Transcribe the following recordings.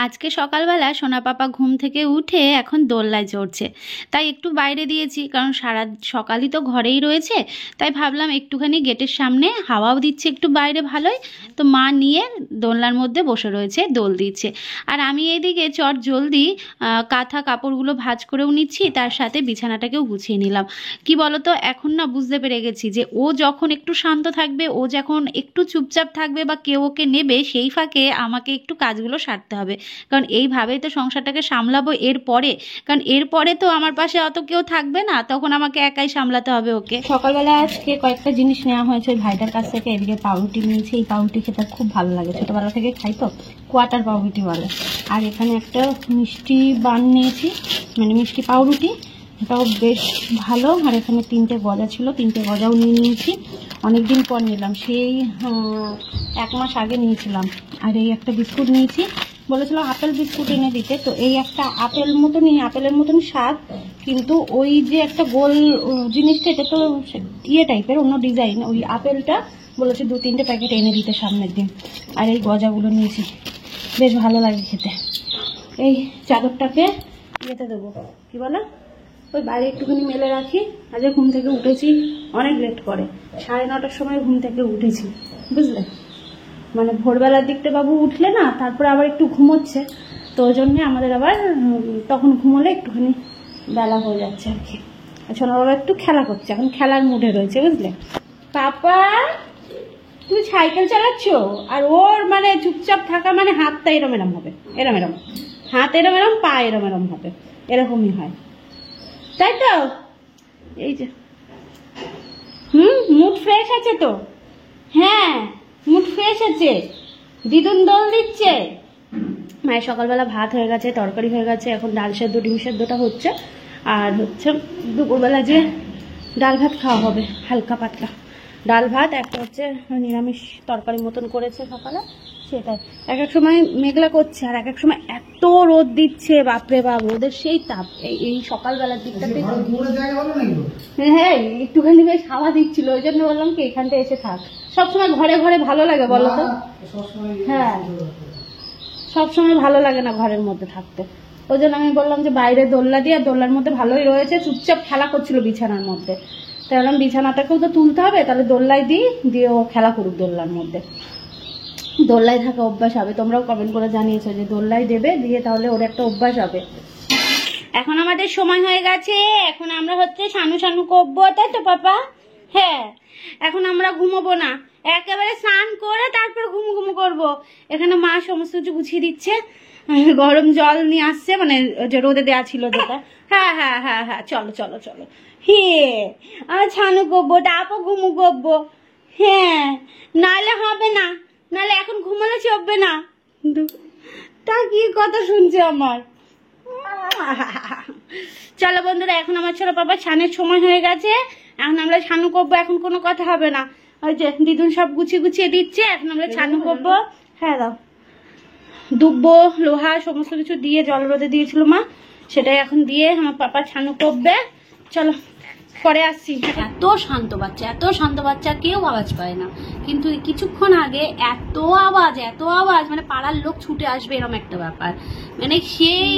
আজকে সকালবেলা সোনা পাপা ঘুম থেকে উঠে এখন দোলনায় চড়ছে, তাই একটু বাইরে দিয়েছি, কারণ সারা সকালই তো ঘরেই রয়েছে। তাই ভাবলাম একটুখানি গেটের সামনে হাওয়াও দিচ্ছে একটু বাইরে ভালোই, তো মা নিয়ে দোলনার মধ্যে বসে রয়েছে, দোল দিচ্ছে। আর আমি এদিকে চট জলদি কাঁথা কাপড়গুলো ভাঁজ করেও নিচ্ছি, তার সাথে বিছানাটাকেও গুছিয়ে নিলাম। কি বলতো, এখন না বুঝতে পেরে গেছি যে ও যখন একটু শান্ত থাকবে, ও যখন একটু চুপচাপ থাকবে বা কেউ ওকে নেবে, সেই ফাঁকে আমাকে একটু কাজগুলো সারতে হবে, কারণ এইভাবেই তো সংসারটাকে সামলাবো এরপরে। কারণ এরপরে তো আমার পাশে অত কেউ থাকবে না, তখন আমাকে একাই সামলাতে হবে ওকে। সকালবেলা আজকে কয়েকটা জিনিস নেওয়া হয়েছে ওই ভাইটার কাছ থেকে। এদিকে পাউরুটি নিয়েছি, এই পাউরুটি খেতে খুব ভালো লাগে, ছোটোবেলা থেকে খাই তো, কোয়াটার পাউরুটি বলে। আর এখানে একটা মিষ্টি বান নিয়েছি, মানে মিষ্টি পাউরুটি, এটাও বেশ ভালো। আর এখানে 3টে গজা ছিল, 3টে গজাও নিয়ে নিয়েছি, অনেকদিন পর নিলাম, সেই 1 মাস আগে নিয়েছিলাম। আর এই একটা বিস্কুট নিয়েছি, বলেছিলাম আপেল বিস্কুট এনে দিতে, তো এই একটা আপেল মতনই, আপেলের মতন স্বাদ, কিন্তু ওই যে একটা গোল জিনিসটা, এটা তো ইয়ে টাইপের, অন্য ডিজাইন। ওই আপেলটা বলেছে 2-3টে প্যাকেট এনে দিতে সামনের দিন। আর এই গজাগুলো নিয়েছি, বেশ ভালো লাগে খেতে। এই চাদরটাকে ইয়েতে দেবো, কি বলে, ওই বাইরে একটুখানি মেলে রাখি। আজ ঘুম থেকে উঠেছি অনেক লেট করে, 9:30টার সময় ঘুম থেকে উঠেছি, বুঝলে। মানে ভোরবেলার দিকটা বাবু উঠলে না, তারপরে আবার একটু ঘুমোচ্ছে, তো ওই জন্যে আমাদের আবার তখন ঘুমোলে একটুখানি বেলা হয়ে যাচ্ছে আর কি। সোনা বাবা একটু খেলা করছে, এখন খেলার মুডে রয়েছে, বুঝলে। পাপা তুমি সাইকেল চালাচ্ছ, আর ওর মানে চুপচাপ থাকা মানে হাতটা এরম এরম হবে, এরম এরম হাত, এরম এরম পা, এরম এরম হবে, এরকমই হয়, তাই তো। এই যে মুড ফ্রেশ আছে তো, হ্যাঁ মুড ফ্রেশ আছে। দিদুন দোল দিচ্ছে। মায়ের সকালবেলা ভাত হয়ে গেছে, তরকারি হয়ে গেছে, এখন ডাল সেদ্ধ ডিম সেদ্ধটা হচ্ছে। আর হচ্ছে দুপুরবেলা যে ডাল ভাত খাওয়া হবে, হালকা পাতলা ডাল ভাত, একটা হচ্ছে নিরামিষ তরকারি মতন করেছে সকালে, সেটাই। এক এক সময় মেঘলা করছে, আর এক এক সময় এত রোদ দিচ্ছে, বাপরে বাপ, রোদের সেই তাপ। এই সকালবেলার দিকটাতে হ্যাঁ একটুখানি বেশ হাওয়া দিচ্ছিল, ওই জন্য বললাম কি এখানটা এসে থাক। সবসময় ঘরে ঘরে ভালো লাগে বলো তো? হ্যাঁ, সবসময় ভালো লাগে না ঘরের মধ্যে থাকতে, ওই জন্য আমি বললাম যে বাইরে দোলনা দিয়ে, দোলনার মধ্যে ভালোই রয়েছে, চুপচাপ খেলা করছিল বিছানার মধ্যে, তাই বললাম বিছানাটাকেও তো তুলতে হবে, তাহলে দোলনায় দিই, দিয়ে ও খেলা করুক দোলনার মধ্যে। দোলনায় থাকা অভ্যাস হবে, তোমরাও কমেন্ট করে জানিয়েছো যে দোলনায় দেবে, দিয়ে তাহলে ওর একটা অভ্যাস হবে। এখন আমাদের সময় হয়ে গেছে, এখন আমরা হচ্ছে সানু সানু করবো, তাই তো পাপা? হ্যাঁ, এখন আমরা ঘুমোবো না, একেবারে স্নান করে তারপর ঘুমু করবো। এখানে মা সমস্ত কিছু গুছিয়ে দিচ্ছে, গরম জল নিয়ে আসছে, মানে যে রোদে দেওয়া ছিল যেটা। হ্যাঁ হ্যাঁ হ্যাঁ হ্যাঁ, চলো চলো চলো, হে আর ছানু করবো, তারপর ঘুমু করবো। হ্যাঁ, নাহলে হবে না, নাহলে এখন ঘুমালে চলবে না। তা কি কথা শুনছে আমার। চলো বন্ধুরা, এখন আমার ছোট বাবা ছানের সময় হয়ে গেছে, এখন আমরা ছানু করবো, এখন কোনো কথা হবে না। ওই যে দিদুন সব গুছিয়ে গুছিয়ে দিচ্ছে, এখন আমরা ছানু করবো। হ্যাঁ দাও, দুব্বো লোহা সমস্ত কিছু দিয়ে জল রোদে দিয়েছিল মা, সেটাই এখন দিয়ে আমার পাপা ছানু করবে। চলো পরে আসছি। এত শান্ত বাচ্চা, এত শান্ত বাচ্চা, কেউ আওয়াজ পায় না, কিন্তু কিছুক্ষণ আগে এত আওয়াজ, মানে পাড়ার লোক ছুটে আসবে এরকম একটা ব্যাপার, মানে সেই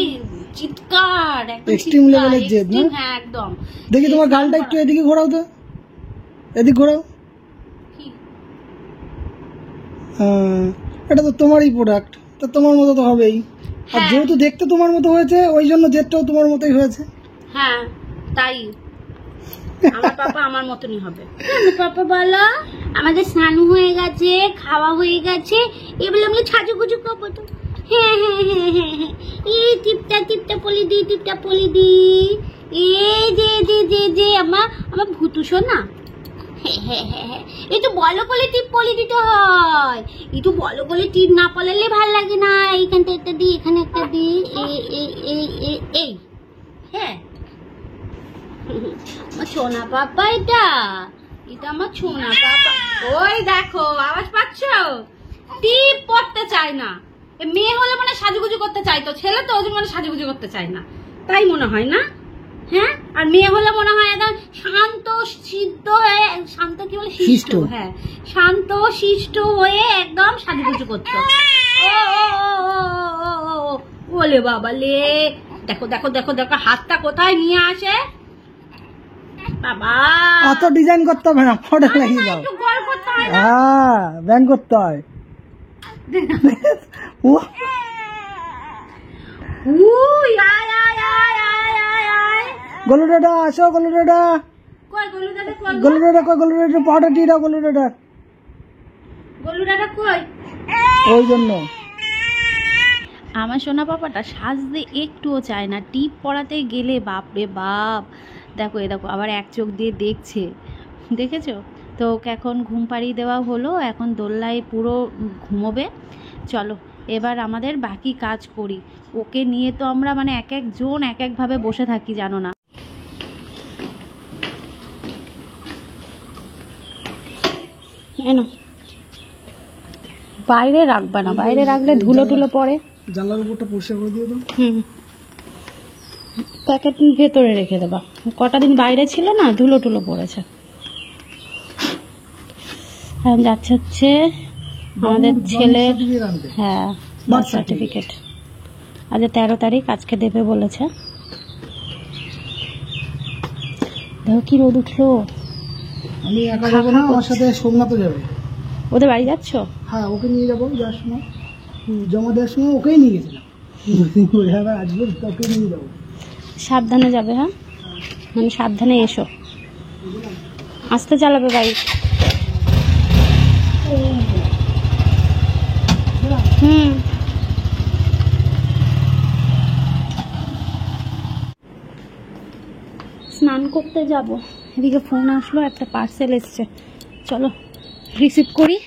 চিৎকার, এক্সট্রিম লেভেলের জেদ না? হ্যাঁ একদম। দেখি তোমার গালটা একটু এদিকে ঘোরাও তো, এদিক ঘোরাও। এটা তো তোমারই প্রোডাক্ট, তো তোমার মতো তো হবেই, আর যেহেতু দেখতে তোমার মতো হয়েছে, ওই জন্য জেদটাও তোমার মতোই হয়েছে। হ্যাঁ তাই, আমার পাপা আমার মতনই হবে। পাপা বলো, আমাদের স্নান হয়ে গেছে, খাওয়া হয়ে গেছে, এবার আমরা সাজুগুজু করবো তো। হ্যাঁ হ্যাঁ হ্যাঁ হ্যাঁ হ্যাঁ, এই টিপটা টিপটা পলি দি, টিপটা পলি দি, এই যে যে যে যে আমার ভুতু শোনা। একটু বলো করে টিপ পলি দিতে হয়, একটু বলো করে টিপ না পলালে ভাল লাগে না। এইখানটা একটা দি, এখানে একটা দি, এই হ্যাঁ আমার সোনা পাপা, এটা আমার সোনা পাপা। ওই দেখো, আওয়াজ পাচ্ছ? টিপ পড়তে চায় না, মেয়ে হলে মানে সাজুগুজু করতে চাইতো, ছেলে তো ওই মানে সাজুগুজু করতে চায় না, তাই মনে হয় না? হ্যাঁ, আর মেয়ে হলে মনে হয় একদম শান্ত সিদ্ধ হয়ে, শান্ত কি বলে, শিষ্ট। হ্যাঁ, শান্ত শিষ্ট হয়ে একদম সাজুগুজু করতো। ওলে বাবা লে, দেখো দেখো দেখো দেখো হাতটা কোথায় নিয়ে আসে বাবা। অত ডিজাইন করতে হবে না, ফটো লাগিয়ে দাও। একটু গোল করতে হয় না? হ্যাঁ, ব্যাং করতে হয়। ও উই আয় আয় আয় আয় আয় আয়। গোলু দাদা আসো, গোলু দাদা, কই গোলু দাদা কই? গোলু দাদা কই? গোলু দাদা পাউডার দিয়ে দাও, গোলু দাদা। গোলু দাদা কই? ওই জন্য আমার সোনা পাপাটা সাজতে একটুও চায় না, টিপ পরাতে গেলে বাপরে বাপ। দেখো এ দেখো আবার এক চোখ দিয়ে দেখছে, দেখেছো তো? ওকে এখন ঘুম পাড়িয়ে দেওয়া হলো, এখন দোলনায় পুরো ঘুমোবে। চলো এবার আমাদের বাকি কাজ করি। ওকে নিয়ে তো আমরা মানে এক একজন এক একভাবে বসে থাকি, জানো না। বাইরে রাখবা না, বাইরে রাখলে ধুলো টুলো পড়ে। জানলার উপরটা পরিষ্কার করে দিয়ে দাও। প্যাকেট ভেতরে রেখে দেবা, কটা দিন বাইরে ছিল না, ধুলো টুলো পড়েছে। এখন যাচ্ছে হচ্ছে আমাদের ছেলের, হ্যাঁ, বার্থ সার্টিফিকেট। আজ 13 তারিখ, আজকে দেবে বলেছে। দেখো কি রোদ উঠলো। আমি একা যাবো না, আমার সাথে সোমনাথও যাবে। ওদের বাড়ি যাচ্ছ? হ্যাঁ, ওকে নিয়ে যাবো যাওয়ার সময়। জমা দেওয়ার সময় ওকেই নিয়ে গেছিলাম, আবার আসবো ওকে নিয়ে যাবো। সাবধানে যাবে, হ্যাঁ, মানে সাবধানে এসো, আস্তে চালাবে বাইক। স্নান করতে যাব, এদিকে ফোন আসলো, একটা পার্সেল এসছে, চলো রিসিভ করি।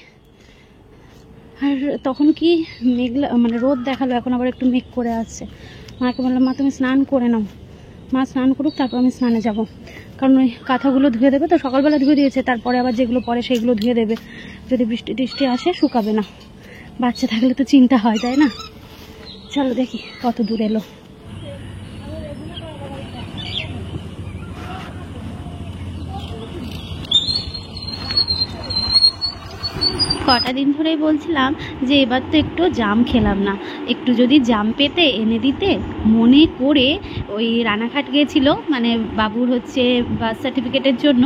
আর তখন কি মেঘলা মানে রোদ দেখালো, এখন আবার একটু মেঘ করে আসছে। মাকে বললাম মা তুমি স্নান করে নাও, মা স্নান করুক তারপর আমি স্নানে যাব, কারণ ওই কাঁথাগুলো ধুয়ে দেবে তো, সকালবেলা ধুয়ে দিয়েছে, তারপরে আবার যেগুলো পরে সেগুলো ধুয়ে দেবে, যদি বৃষ্টি টিষ্টি আসে শুকাবে না। বাচ্চা থাকলে তো চিন্তা হয়, তাই না? চলো দেখি কত দূর এলো। কটা দিন ধরেই বলছিলাম যে এবার তো একটু জাম খেলাম না, একটু যদি জাম পেতে এনে দিতে, মনে করে ওই রানাঘাট গিয়েছিল মানে বাবুর হচ্ছে বার্থ সার্টিফিকেটের জন্য।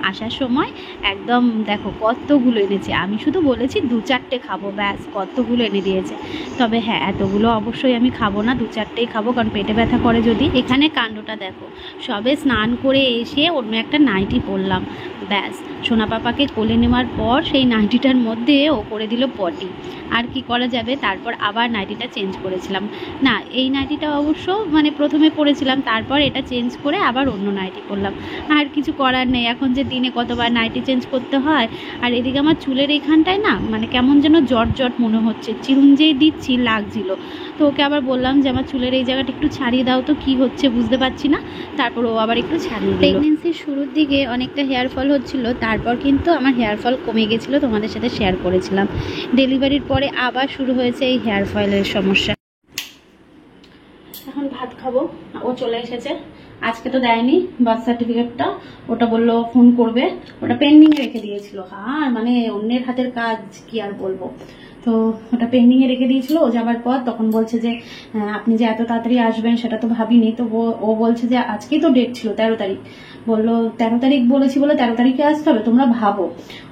আসার সময় একদম দেখো কতগুলো এনেছে, আমি শুধু বলেছি 2-4টে খাবো, ব্যাস কতগুলো এনে দিয়েছে। তবে হ্যাঁ, এতগুলো অবশ্যই আমি খাবো না, 2-4টেই খাবো, কারণ পেটে ব্যথা করে যদি। এখানে কাণ্ডটা দেখো, সবে স্নান করে এসে অন্য একটা নাইটি পরলাম, ব্যাস সোনা পাপাকে কোলে নেওয়ার পর সেই নাইটিটার মধ্যে ও করে দিল পটি। আর কি করা যাবে, তারপর আবার নাইটিটা চেঞ্জ করেছিলাম। না, এই নাইটিটা অবশ্য মানে প্রথমে পরেছিলাম, তারপর এটা চেঞ্জ করে আবার অন্য নাইটি পরলাম। আর কিছু করার নেই, এখন যে দিনে কতবার নাইটি চেঞ্জ করতে হয়। আর এদিকে আমার চুলের এইখানটায় না মানে কেমন যেন জট জট মনে হচ্ছে, চিরুন যেই দিচ্ছি লাগছিল। তো ওকে আবার বললাম যে আমার চুলের এই জায়গাটা একটু ছাড়িয়ে দাও তো, কি হচ্ছে বুঝতে পারছি না। তারপর ও আবার একটু ছাড়িয়ে দিল। প্রেগনেন্সির শুরুর দিকে অনেকটা হেয়ার ফল হচ্ছিল, তারপর কিন্তু আমার হেয়ার ফল কমে গেছিলো, তোমাদের সাথে শেয়ার করেছিলাম। ডেলিভারির পরে আবার শুরু হয়েছে এই হেয়ার ফলের সমস্যা। এখন ভাত খাবো, ও চলে এসেছে। আজকে তো দেয়নি বার্থ সার্টিফিকেটটা, ওটা বললো ফোন করবে, ওটা পেন্ডিং রেখে দিয়েছিল। হ্যাঁ মানে অন্যের হাতের কাজ কি আর বলবো, তো ওটা পেন্ডিংয়ে রেখে দিয়েছিল। ও যাবার পর তখন বলছে যে আপনি যে এত তাড়াতাড়ি আসবেন সেটা তো ভাবিনি। তো ও বলছে যে আজকেই তো ডেট ছিল 13 তারিখ, বললো 13 তারিখ বলেছি বলে 13 তারিখে আসতে হবে, তোমরা ভাবো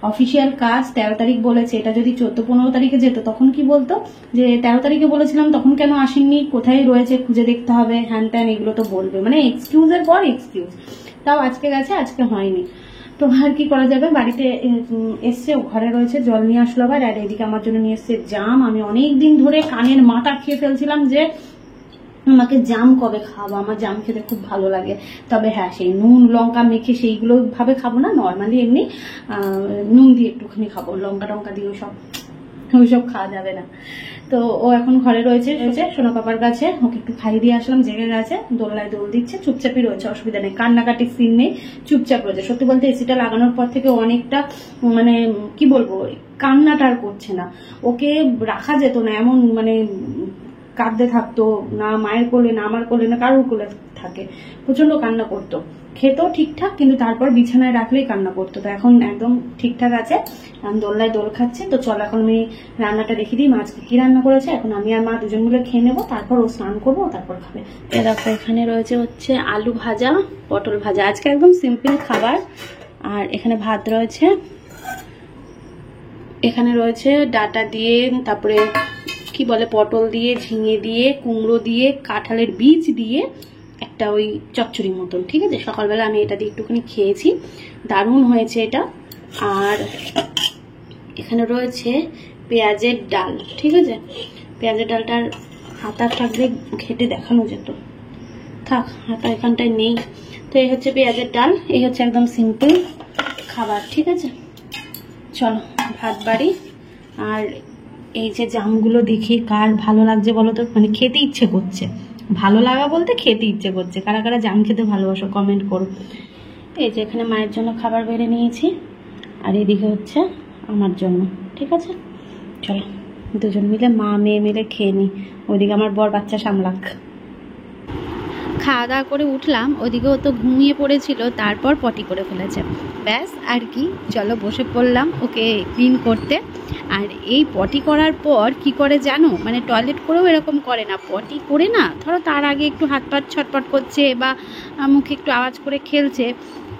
অফিসিয়াল কাজ 13 তারিখ বলেছে, এটা যদি 14-15 তারিখে যেত তখন কি বলতো যে 13 তারিখে বলেছিলাম তখন কেন আসেননি, কোথায় রয়েছে খুঁজে দেখতে হবে, হ্যান ত্যান এগুলো তো বলবে, মানে এক্সকিউজের পর এক্সকিউজ। তাও আজকে গেছে, আজকে হয়নি। তো আর কি করা যাবে, বাড়িতে এসছে, ঘরে রয়েছে, জল নিয়ে আসলো আবার। আর এদিকে আমার জন্য নিয়ে এসছে জাম। আমি অনেক দিন ধরে কানের মাথা খেয়ে ফেলছিলাম যে আমাকে জাম কবে খাবো, আমার জাম খেতে খুব ভালো লাগে। তবে হ্যাঁ, সেই নুন লঙ্কা মেখে সেইগুলো ভাবে খাবো না, নর্মালি এমনি নুন দিয়ে একটুখানি খাবো, লঙ্কা টঙ্কা দিয়ে ওইসব খাওয়া যাবে না। তো ও এখন ঘরে রয়েছে সোনা পাপার কাছে, ওকে একটু খাইয়ে দিয়ে আসলাম, জেগে গেছে, দোলনায় দোল দিচ্ছে, চুপচাপই রয়েছে, অসুবিধা নেই, কান্নাকাটির সিন নেই, চুপচাপ রয়েছে। সত্যি বলতে এসিটা লাগানোর পর থেকে অনেকটা মানে কি বলবো, কান্নাটা আর করছে না। ওকে রাখা যেত না, এমন মানে কাঁদতে থাকতো, না মায়ের কোলে না আমার কোলে না কারোর কোলে থাকে, প্রচন্ড কান্না করতো, খেতো ঠিকঠাক কিন্তু তারপর বিছানায় রাখলেই কান্না করতো। তো এখন একদম ঠিকঠাক আছে, দোলনায় দোল খাচ্ছে। তো চল এখন আমি রান্নাটা দেখে দিই, মা আজকে কি রান্না করেছে। এখন আমি আর মা দুজন মিলে খেয়ে নেবো, তারপর ও স্নান করবো, তারপর খাবে। দেখো এখানে রয়েছে হচ্ছে আলু ভাজা, পটল ভাজা, আজকে একদম সিম্পল খাবার। আর এখানে ভাত রয়েছে, এখানে রয়েছে ডাটা দিয়ে, তারপরে কি বলে পটল দিয়ে, ঝিঙে দিয়ে, কুমড়ো দিয়ে, কাঁঠালের বীজ দিয়ে একটা ওই চচ্চড়ি মতন। ঠিক আছে, সকালবেলা আমি এটা দিয়ে একটুখানি খেয়েছি, দারুণ হয়েছে এটা। আর এখানে রয়েছে পেঁয়াজের ডাল। ঠিক আছে, পেঁয়াজের ডালটার হাতা থাকলে ঘেটে দেখানো যেত, থাক হাতা এখানটায় নেই। তো এই হচ্ছে পেঁয়াজের ডাল, এই হচ্ছে একদম সিম্পল খাবার। ঠিক আছে, চলো ভাত বাড়ি। আর এই যে জামগুলো দেখে কার ভালো লাগছে বলো তো, মানে খেতে ইচ্ছে করছে, ভালো লাগা বলতে খেতে ইচ্ছে করছে। কারা কারা জাম খেতে ভালোবাসো কমেন্ট করো। এই যে এখানে মায়ের জন্য খাবার বেড়ে নিয়েছি, আর এদিকে হচ্ছে আমার জন্য। ঠিক আছে, চলো দুজন মিলে মা মেয়ে মিলে খেয়ে নিই, ওইদিকে আমার বর বাচ্চা সামলাক। খাওয়া দাওয়া করে উঠলাম, ওদিকে ও তো ঘুমিয়ে পড়েছিল, তারপর পটি করে ফেলেছে, ব্যাস আর কি। চলো বসে পড়লাম ওকে ক্লিন করতে। আর এই পটি করার পর কি করে জানো, মানে টয়লেট করেও এরকম করে না, পটি করে না ধরো তার আগে একটু হাত পা ছটপট করছে বা মুখে একটু আওয়াজ করে খেলছে,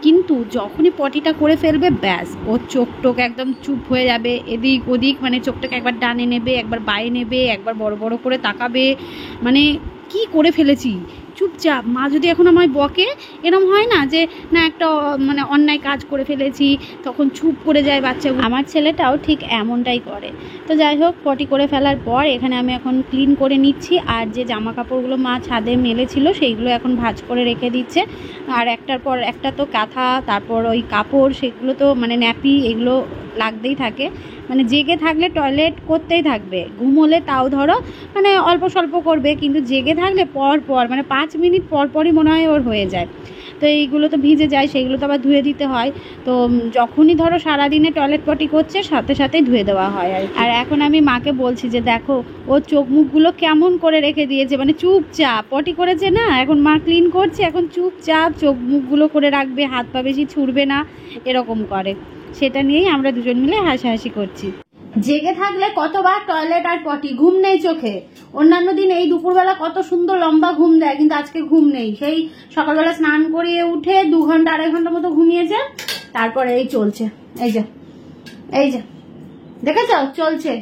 কিন্তু যখনই পটিটা করে ফেলবে ব্যাস ওর চোখ টোক একদম চুপ হয়ে যাবে, এদিক ওদিক মানে চোখটাকে একবার ডানে নেবে, একবার বায়ে নেবে, একবার বড় বড় করে তাকাবে, মানে কি করে ফেলেছি চুপচাপ। মা যদি এখন আমায় বকে, এরম হয় না যে না একটা মানে অন্যায় কাজ করে ফেলেছি, তখন চুপ করে যায় বাচ্চাগুলো। আমার ছেলেটাও ঠিক এমনটাই করে। তো যাই হোক, পটি করে ফেলার পর এখানে আমি এখন ক্লিন করে নিচ্ছি। আর যে জামা কাপড়গুলো মা ছাদে মেলেছিল সেইগুলো এখন ভাঁজ করে রেখে দিচ্ছে। আর একটার পর একটা তো কাঁথা, তারপর ওই কাপড়, সেগুলো তো মানে ন্যাপি, এগুলো লাগতেই থাকে। মানে জেগে থাকলে টয়লেট করতেই থাকবে, ঘুমোলে তাও ধরো মানে অল্প স্বল্প করবে, কিন্তু জেগে থাকলে পর পর মানে 5 মিনিট পর পরই মনে হয় ওর হয়ে যায়। তো এইগুলো তো ভিজে যায়, সেইগুলো তো আবার ধুয়ে দিতে হয়। তো যখনই ধরো সারাদিনে টয়লেট পটি করছে সাথে সাথেই ধুয়ে দেওয়া হয়। আর এখন আমি মাকে বলছি যে দেখো ও চোখ মুখগুলো কেমন করে রেখে দিয়েছে, মানে চুপচাপ পটি করেছে না, এখন মা ক্লিন করছে, এখন চুপচাপ চোখ মুখগুলো করে রাখবে, হাত পা বেশি ছুড়বে না, এরকম করে। সেটা নিয়েই আমরা দুজন মিলে হাসাহাসি করছি। জেগে থাকলে কতবার টয়লেট আর পটি, ঘুম নেই চোখে। অন্যান্য দিন এই দুপুরবেলা কত সুন্দর লম্বা ঘুম দেয়, কিন্তু আজকে ঘুম নেই। সেই সকালবেলা স্নান করিয়ে উঠে 2 ঘন্টা 2.5 ঘন্টা মতো ঘুমিয়েছে, তারপরে এই চলছে, এই যে এই যে দেখেছ চলছে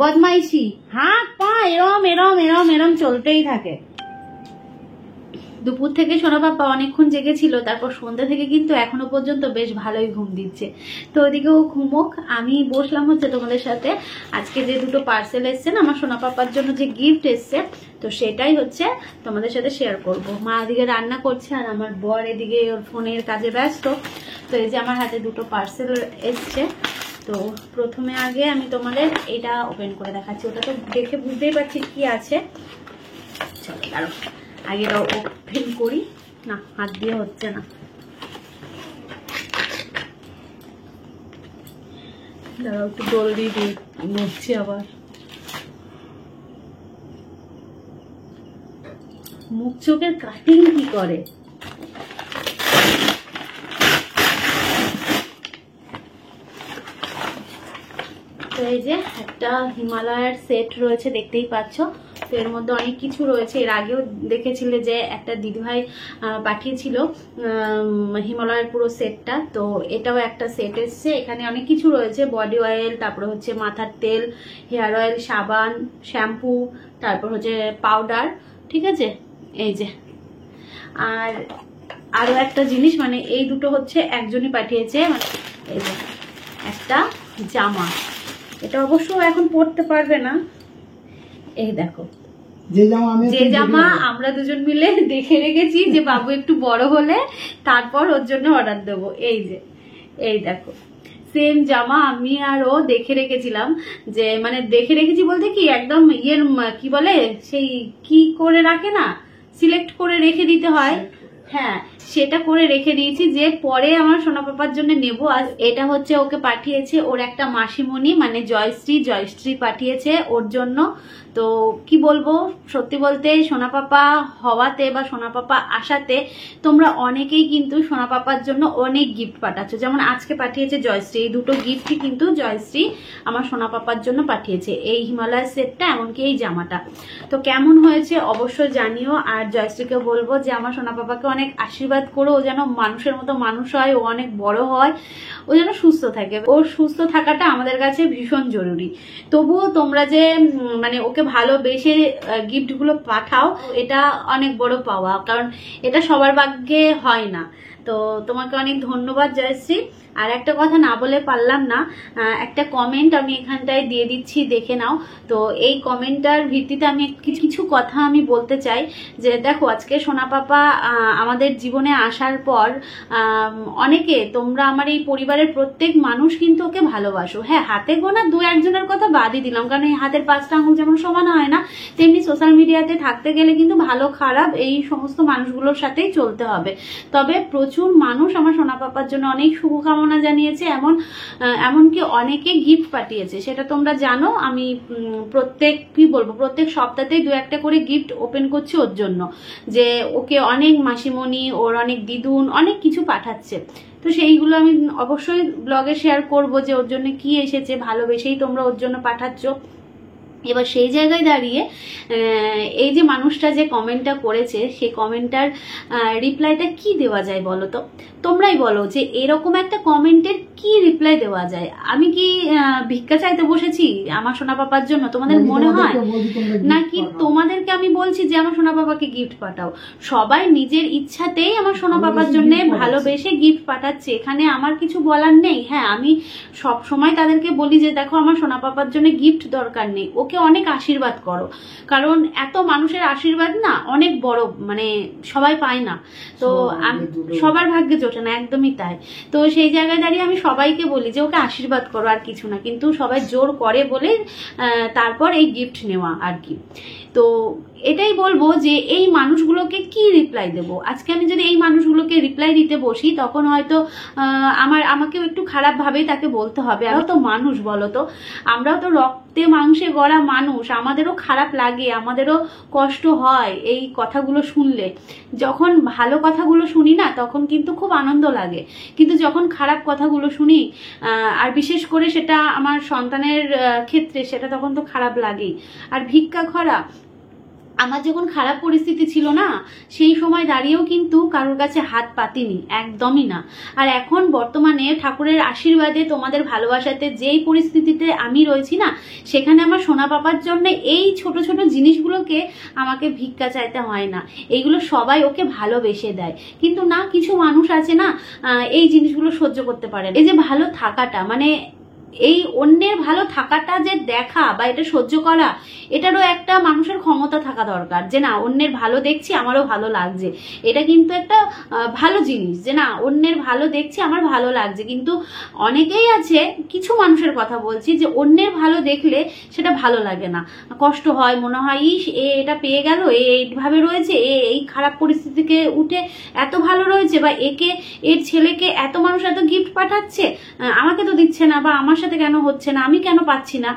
বদমাইশি, হাত পা এরম এরম এরম এরম চলতেই থাকে। দুপুর থেকে সোনা পাপা অনেকক্ষণ জেগেছিল, তারপর সন্ধ্যা থেকে কিন্তু এখনো পর্যন্ত বেশ ভালোই ঘুম দিচ্ছে। তো ওদিকে ও ঘুমোক, আমি বসলাম হচ্ছে তোমাদের সাথে আজকে যে 2টো পার্সেল এসছে না আমার সোনা পাপার জন্য, যে গিফট এসছে, তো সেটাই হচ্ছে তোমাদের সাথে শেয়ার করব। মা এদিকে রান্না করছে আর আমার বর এদিকে ওর ফোনের কাজে ব্যস্ত। তো এই যে আমার হাতে 2টো পার্সেল এসছে। তো প্রথমে আগে আমি তোমাদের এটা ওপেন করে দেখাচ্ছি, ওটা তো দেখে বুঝতেই পারছি কি আছে। চলো দাঁড়ো আগে এটা ওপেন করি, না হাত দিয়ে হচ্ছে না, দাঁড়াও একটু জল দিয়ে দিই, নড়ছে আবার। মুখ চোখের কাটিং কি করে, তো এই যে একটা হিমালয়ের সেট রয়েছে দেখতেই পাচ্ছ। তো এর মধ্যে অনেক কিছু রয়েছে, এর আগেও দেখেছিলে যে একটা দিদিভাই পাঠিয়েছিল হিমালয়ের পুরো সেটটা। তো এটাও একটা সেট এসছে, এখানে অনেক কিছু রয়েছে, বডি অয়েল, তারপরে হচ্ছে মাথার তেল, হেয়ার অয়েল, সাবান, শ্যাম্পু, তারপর হচ্ছে পাউডার। ঠিক আছে, এই যে আর আরো একটা জিনিস, মানে এই দুটো হচ্ছে একজনই পাঠিয়েছে, মানে এই যে একটা জামা, এটা অবশ্য এখন পরতে পারবে না। এই দেখো যে জামা আমরা দুজন মিলে দেখে রেখেছি যে বাবু একটু বড় হলে তারপর ওর জন্য অর্ডার দেবো। এই যে এই দেখো সেম জামা আমি আর ও দেখে রেখেছিলাম, যে মানে দেখে রেখেছি বলতে কি একদম ইয়ের কি বলে সেই কি করে রাখে না, সিলেক্ট করে রেখে দিতে হয়, হ্যাঁ সেটা করে রেখে দিয়েছি যে পরে আমার সোনা পাপার জন্য নেব। আর এটা হচ্ছে ওকে পাঠিয়েছে ওর একটা মাসিমণি, মানে জয়শ্রী পাঠিয়েছে ওর জন্য। তো কি বলবো, সত্যি বলতে সোনা পাপা হওয়াতে বা সোনা পাপা আসাতে তোমরা অনেকেই কিন্তু সোনা পাপার জন্য অনেক গিফট পাঠাচ্ছ। যেমন আজকে পাঠিয়েছে জয়শ্রী, এই দুটো গিফটই কিন্তু জয়শ্রী আমার সোনা পাপার জন্য পাঠিয়েছে, এই হিমালয় সেটটা, এমনকি এই জামাটা। তো কেমন হয়েছে অবশ্যই জানিও। আর জয়শ্রীকে বলবো যে আমার সোনা পাপাকে অনেক আশীর্বাদ করো, ও যেন মানুষের মতো মানুষ হয়, ও অনেক বড় হয়, ও যেন সুস্থ থাকে। ওর সুস্থ থাকাটা আমাদের কাছে ভীষণ জরুরি। তবুও তোমরা যে মানে ওকে ভালোবেসে গিফটগুলো পাঠাও, এটা অনেক বড় পাওয়া, কারণ এটা সবার ভাগ্যে হয় না। তো তোমাকে অনেক ধন্যবাদ জয়শ্রী। আর একটা কথা না বলে পারলাম না, একটা কমেন্ট আমি এখানটায় দিয়ে দিচ্ছি, দেখে নাও। তো এই কমেন্টটার ভিত্তিতে আমি কিছু কথা আমি বলতে চাই। যে দেখো, আজকে সোনা পাপা আমাদের জীবনে আসার পর অনেকে, তোমরা আমার এই পরিবারের প্রত্যেক মানুষ কিন্তু ওকে ভালোবাসো। হ্যাঁ, হাতে গোনা দু একজনের কথা বাদই দিলাম, কারণ এই হাতের 5টা আঙুল যেমন সমান হয় না, তেমনি সোশ্যাল মিডিয়াতে থাকতে গেলে কিন্তু ভালো খারাপ এই সমস্ত মানুষগুলোর সাথেই চলতে হবে। তবে প্রচুর মানুষ আমার সোনা পাপার জন্য অনেক শুভকামনা জানিয়েছে, এমনকি অনেকে গিফট পাঠিয়েছে, সেটা তোমরা জানো। আমি প্রত্যেক সপ্তাহতেই 2-1টা করে গিফট ওপেন করছি ওর জন্য, যে ওকে অনেক মাসিমণি, ওর অনেক দিদুন অনেক কিছু পাঠাচ্ছে। তো সেইগুলো আমি অবশ্যই ব্লগে শেয়ার করব যে ওর জন্য কি এসেছে, ভালোবেসেই তোমরা ওর জন্য পাঠাচ্ছ। এবার সেই জায়গায় দাঁড়িয়ে এই যে মানুষটা যে কমেন্টটা করেছে, সেই কমেন্টটার রিপ্লাইটা কি দেওয়া যায় বলো তো? তোমরাই বলো যে এরকম একটা কমেন্টের কি রিপ্লাই দেওয়া যায়? আমি কি ভিক্ষা চাইতে বসেছি আমার সোনা পাপার জন্য? তোমাদের মনে হয় নাকি তোমাদেরকে আমি বলছি যে আমার সোনা পাপাকে গিফট পাঠাও? সবাই নিজের ইচ্ছাতেই আমার সোনা পাপার জন্য ভালোবেসে গিফট পাঠাচ্ছে, এখানে আমার কিছু বলার নেই। হ্যাঁ, আমি সব সময় তাদেরকে বলি যে দেখো, আমার সোনা পাপার জন্য গিফট দরকার নেই, ওকে অনেক আশীর্বাদ করো, কারণ এত মানুষের আশীর্বাদ না অনেক বড়, মানে সবাই পায় না। তো সবার ভাগ্যে জোটে না, একদমই তাই। তো সেই জায়গায় দাঁড়িয়ে আমি সবাইকে বলি যে ওকে আশীর্বাদ করো, আর কিছু না। কিন্তু সবাই জোর করে বলে তারপর এই গিফট নেওয়া আর কি। তো এটাই বলবো যে এই মানুষগুলোকে কি রিপ্লাই দেব? আজকে আমি যদি এই মানুষগুলোকে রিপ্লাই দিতে বসি, তখন হয়তো আমাকেও একটু খারাপ ভাবে তাকে বলতে হবে। আমরাও তো মানুষ, বলো তো, আমরাও তো রক্তে মাংসে গড়া মানুষ, আমাদেরও খারাপ লাগে, আমাদেরও কষ্ট হয় এই কথাগুলো শুনলে। যখন ভালো কথাগুলো শুনি না, তখন কিন্তু খুব আনন্দ লাগে, কিন্তু যখন খারাপ কথাগুলো শুনি, আর বিশেষ করে সেটা আমার সন্তানের ক্ষেত্রে, সেটা তখন তো খারাপ লাগেই। আর ভিক্ষা করা, আমার যখন খারাপ পরিস্থিতি ছিল না, সেই সময় দাঁড়িয়েও কিন্তু কারোর কাছে হাত পাতিনি, একদমই না। আর এখন বর্তমানে ঠাকুরের আশীর্বাদে, তোমাদের ভালোবাসাতে যেই পরিস্থিতিতে আমি রয়েছি না, সেখানে আমার সোনা পাপার জন্য এই ছোট ছোট জিনিসগুলোকে আমাকে ভিক্ষা চাইতে হয় না, এইগুলো সবাই ওকে ভালোবেসে দেয়। কিন্তু না, কিছু মানুষ আছে না, এই জিনিসগুলো সহ্য করতে পারে না। এই যে ভালো থাকাটা, মানে এই অন্যের ভালো থাকাটা যে দেখা বা এটা সহ্য করা, এটারও একটা মানুষের ক্ষমতা থাকা দরকার, যে না, অন্যের ভালো দেখছি, আমারও ভালো লাগছে। এটা কিন্তু একটা ভালো জিনিস, যে না, অন্যের ভালো দেখছি, আমার ভালো লাগছে। কিন্তু অনেকেই আছে, কিছু মানুষের কথা বলছি, যে অন্যের ভালো দেখলে সেটা ভালো লাগে না, কষ্ট হয়, মনে হয় ইস, এটা পেয়ে গেল, এইভাবে রয়েছে, এই খারাপ পরিস্থিতি থেকে উঠে এত ভালো রয়েছে, বা এর ছেলেকে এত মানুষ এত গিফট পাঠাচ্ছে, আমাকে তো দিচ্ছে না, বা আমার সাথে কেন হচ্ছে না, আমি কেন পাচ্ছি না।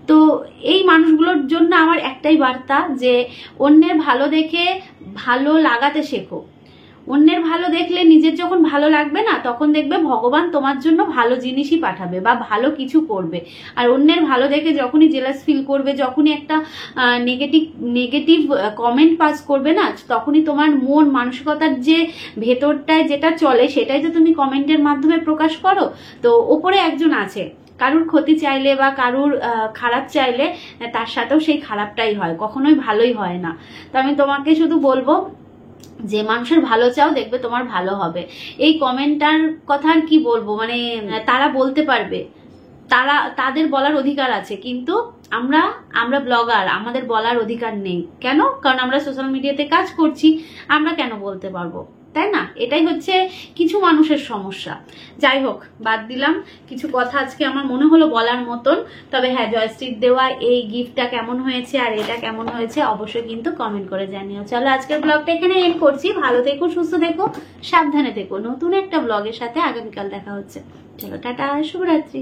তো এই মানুষগুলোর জন্য আমার একটাই বার্তা, যে অন্যের ভালো দেখে ভালো লাগাতে শেখো। অন্যের ভালো দেখলে নিজের যখন ভালো লাগবে না, তখন দেখবে ভগবান তোমার জন্য ভালো জিনিসই পাঠাবে বা ভালো কিছু করবে। আর অন্যের ভালো দেখে যখনই জেলাস ফিল করবে, যখনই একটা নেগেটিভ কমেন্ট পাস করবে না, তখনই তোমার মন মানসিকতার যে ভেতরটায় যেটা চলে, সেটাই তো তুমি কমেন্টের মাধ্যমে প্রকাশ করো। তো ওপরে একজন আছে, কারুর ক্ষতি চাইলে বা কারুর খারাপ চাইলে তার সাথেও সেই খারাপটাই হয়, কখনোই ভালোই হয় না। তো আমি তোমাকে শুধু বলবো যে মানুষের ভালো চাও, দেখবে তোমার ভালো হবে। এই কমেন্টার কথা আর কি বলবো, মানে তারা বলতে পারবে, তাদের বলার অধিকার আছে, কিন্তু আমরা ব্লগার, আমাদের বলার অধিকার নেই। কেন? কারণ আমরা সোশ্যাল মিডিয়াতে কাজ করছি, আমরা কেন বলতে পারবো? তাই না? এটাই হচ্ছে কিছু মানুষের সমস্যা। যাই হোক, বাদ দিলাম, কিছু কথা আজকে আমার মনে হলো বলার মতন। তবে হ্যাঁ, জয়শ্রীর দেওয়া এই গিফটটা কেমন হয়েছে আর এটা কেমন হয়েছে অবশ্যই কিন্তু কমেন্ট করে জানিও। চলো আজকের ব্লগটা এখানে এন্ড করছি। ভালো থেকো, সুস্থ থেকো, সাবধানে থেকো। নতুন একটা ব্লগের সাথে আগামীকাল দেখা হচ্ছে। চলো টাটা, শুভরাত্রি।